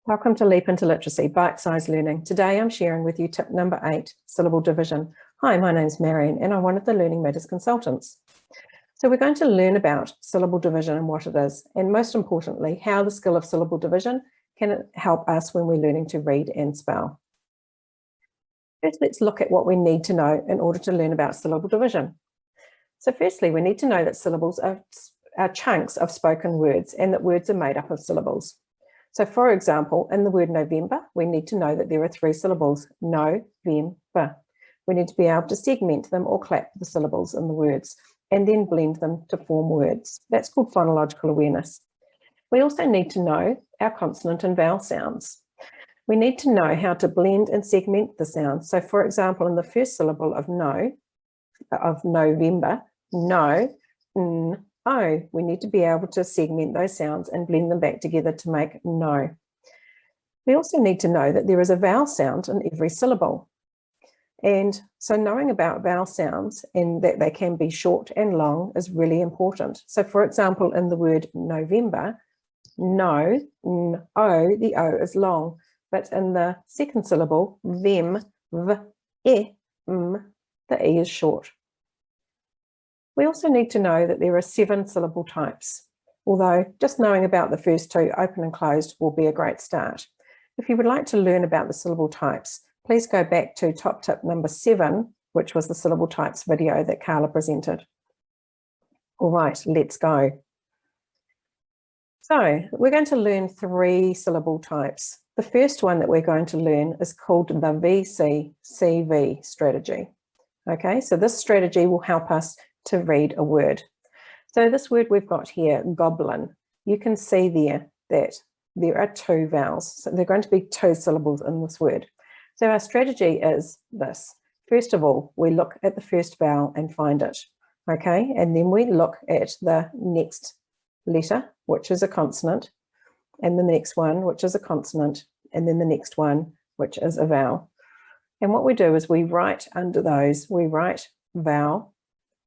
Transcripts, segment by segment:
Welcome to Leap into Literacy, Bite-Sized Learning. Today I'm sharing with you tip number 8, Syllable Division. Hi, my name's Marion and I'm one of the Learning Matters consultants. So we're going to learn about syllable division and what it is, and most importantly, how the skill of syllable division can help us when we're learning to read and spell. First, let's look at what we need to know in order to learn about syllable division. So firstly, we need to know that syllables are chunks of spoken words and that words are made up of syllables. So for example, in the word November, we need to know that there are 3 syllables, no-vem-ber. We need to be able to segment them or clap the syllables in the words and then blend them to form words. That's called phonological awareness. We also need to know our consonant and vowel sounds. We need to know how to blend and segment the sounds. So for example, in the first syllable of no, of November, no, n, oh, we need to be able to segment those sounds and blend them back together to make no. We also need to know that there is a vowel sound in every syllable. And so knowing about vowel sounds and that they can be short and long is really important. So for example, in the word November, no, n, o, the o is long, but in the second syllable, vem, v, e, m, the e is short. We also need to know that there are 7 syllable types, although just knowing about the first 2, open and closed, will be a great start. If you would like to learn about the syllable types, please go back to top tip number 7, which was the syllable types video that Carla presented. All right, let's go. So we're going to learn 3 syllable types. The first one that we're going to learn is called the VC-CV strategy. Okay, so this strategy will help us to read a word. So this word we've got here, goblin, you can see there that there are 2 vowels. So there are going to be 2 syllables in this word. So our strategy is this. First of all, we look at the first vowel and find it. Okay, and then we look at the next letter, which is a consonant, and the next one, which is a consonant, and then the next one, which is a vowel. And what we do is we write under those, we write vowel,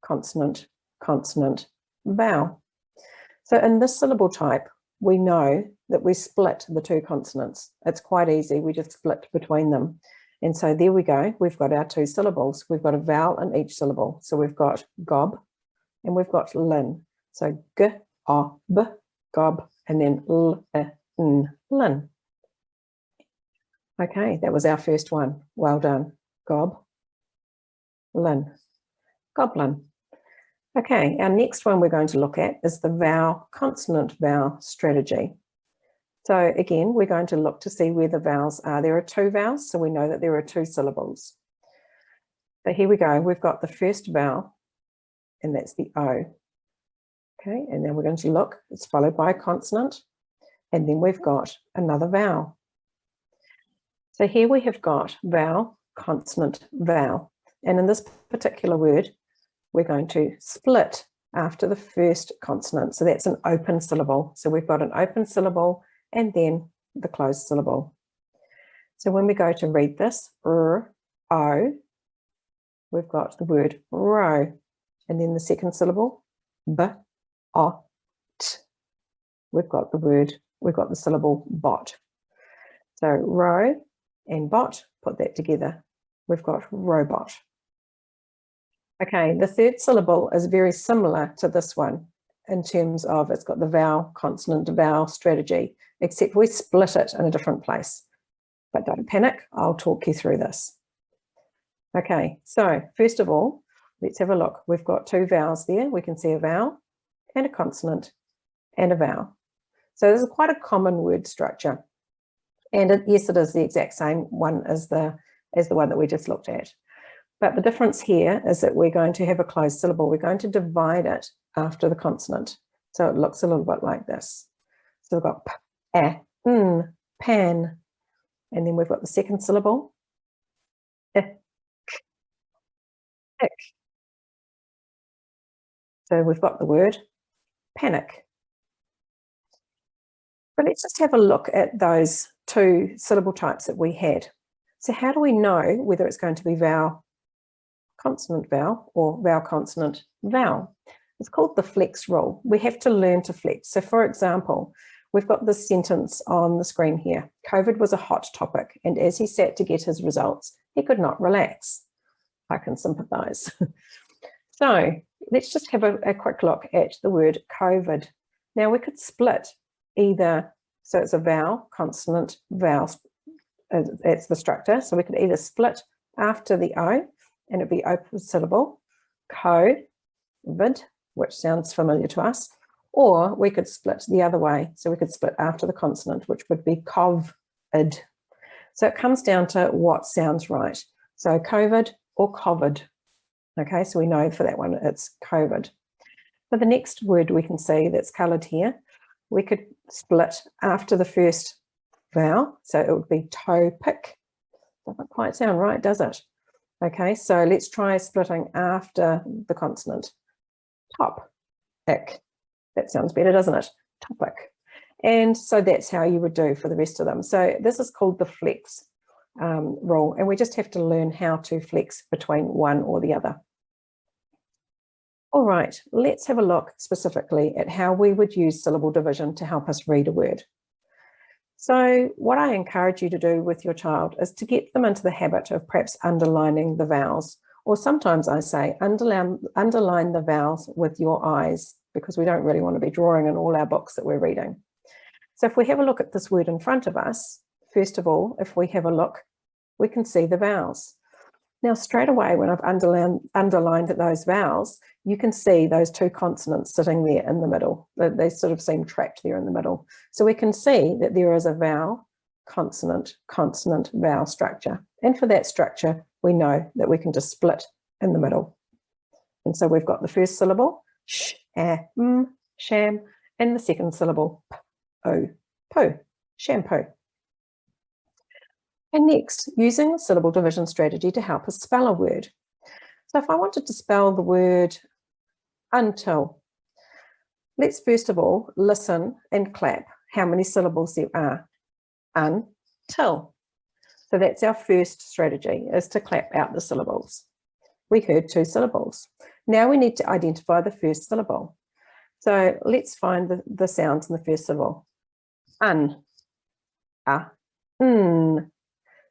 consonant, consonant, vowel. So in this syllable type, we know that we split the 2 consonants. It's quite easy, we just split between them. And so there we go, we've got our 2 syllables. We've got a vowel in each syllable. So we've got gob and we've got lin. So g, o, b, gob, and then l, n, lin. Okay, that was our first one. Well done. Gob, lin, goblin. Okay, our next one we're going to look at is the vowel, consonant vowel strategy. So again, we're going to look to see where the vowels are. There are 2 vowels, so we know that there are 2 syllables. So here we go, we've got the first vowel, and that's the O. Okay, and then we're going to look, it's followed by a consonant, and then we've got another vowel. So here we have got vowel, consonant, vowel. And in this particular word, we're going to split after the first consonant. So that's an open syllable. So we've got an open syllable and then the closed syllable. So when we go to read this, r, o, we've got the word row. And then the second syllable, b, o, t. We've got the syllable bot. So row and bot, put that together. We've got robot. Okay, the third syllable is very similar to this one in terms of it's got the vowel, consonant, vowel strategy, except we split it in a different place. But don't panic, I'll talk you through this. Okay, so first of all, let's have a look. We've got 2 vowels there. We can see a vowel and a consonant and a vowel. So this is quite a common word structure. And yes, it is the exact same one as the one that we just looked at. But the difference here is that we're going to have a closed syllable. We're going to divide it after the consonant. So it looks a little bit like this. So we've got p, a, n, pan. And then we've got the second syllable, ik, ik. So we've got the word panic. But let's just have a look at those 2 syllable types that we had. So how do we know whether it's going to be vowel, consonant vowel or vowel consonant vowel? It's called the flex rule. We have to learn to flex. So for example, we've got this sentence on the screen here. COVID was a hot topic, and as he sat to get his results, he could not relax. I can sympathise. So let's just have a quick look at the word COVID. Now we could split either, so it's a vowel, consonant, vowel, that's the structure. So we could either split after the O and it'd be open syllable, COVID, which sounds familiar to us, or we could split the other way. So we could split after the consonant, which would be COVID. So it comes down to what sounds right. So COVID or COVID. Okay, so we know for that one, it's COVID. For the next word we can see that's coloured here, we could split after the first vowel. So it would be topic. Doesn't quite sound right, does it? Okay, so let's try splitting after the consonant. Top-ick. That sounds better, doesn't it? Topic. And so that's how you would do for the rest of them. So this is called the flex rule, and we just have to learn how to flex between one or the other. All right, let's have a look specifically at how we would use syllable division to help us read a word. So what I encourage you to do with your child is to get them into the habit of perhaps underlining the vowels, or sometimes I say underline the vowels with your eyes, because we don't really want to be drawing in all our books that we're reading. So if we have a look at this word in front of us, first of all, if we have a look, we can see the vowels. Now, straight away, when I've underlined those vowels, you can see those two consonants sitting there in the middle. They sort of seem trapped there in the middle. So we can see that there is a vowel, consonant, consonant, vowel structure. And for that structure, we know that we can just split in the middle. And so we've got the first syllable, sh, sham, and the second syllable, poo, shampoo. And next, using the syllable division strategy to help us spell a word. So if I wanted to spell the word until, let's first of all listen and clap how many syllables there are. Until. So that's our first strategy, is to clap out the syllables. We heard 2 syllables. Now we need to identify the first syllable. So let's find the sounds in the first syllable. Un, n.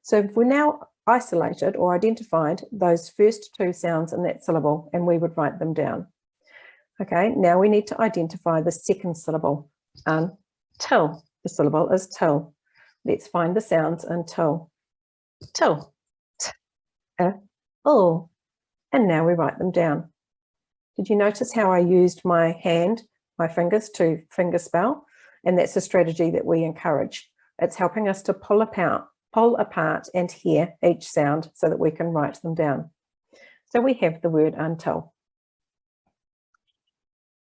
So if we're now isolated or identified those first 2 sounds in that syllable, and we would write them down. Okay, now we need to identify the second syllable, until. The syllable is till. Let's find the sounds until. Till, t, oh, and now we write them down. Did you notice how I used my fingers to finger spell? And that's a strategy that we encourage. It's helping us to pull apart and hear each sound so that we can write them down. So we have the word until.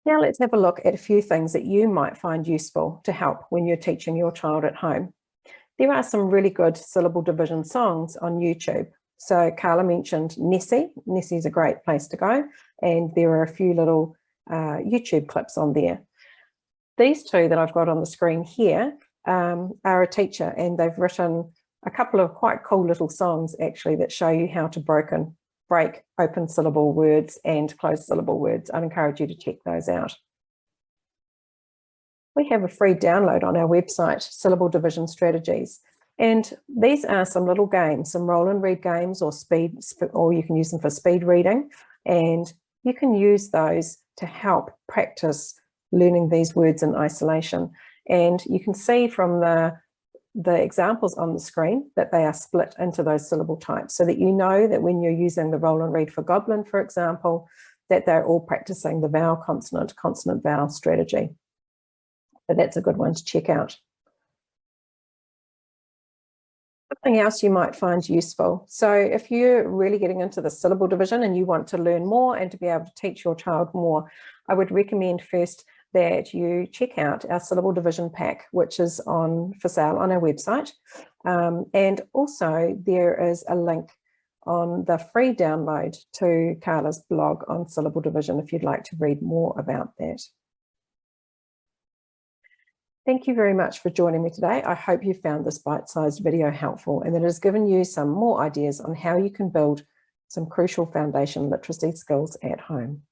Now let's have a look at a few things that you might find useful to help when you're teaching your child at home. There are some really good syllable division songs on YouTube. So Carla mentioned Nessie. Nessie's a great place to go, and there are a few little YouTube clips on there. These 2 that I've got on the screen here are a teacher, and they've written a couple of quite cool little songs actually that show you how to break open syllable words and closed syllable words. I'd encourage you to check those out. We have a free download on our website, Syllable Division Strategies. And these are some little games, some roll and read games, or you can use them for speed reading. And you can use those to help practice learning these words in isolation. And you can see from the examples on the screen that they are split into those syllable types, so that you know that when you're using the roll and read for goblin, for example, that they're all practicing the vowel, consonant, consonant, vowel strategy. So that's a good one to check out. Something else you might find useful. So if you're really getting into the syllable division and you want to learn more and to be able to teach your child more, I would recommend first that you check out our syllable division pack, which is for sale on our website. And also there is a link on the free download to Carla's blog on syllable division if you'd like to read more about that. Thank you very much for joining me today. I hope you found this bite-sized video helpful and that it has given you some more ideas on how you can build some crucial foundation literacy skills at home.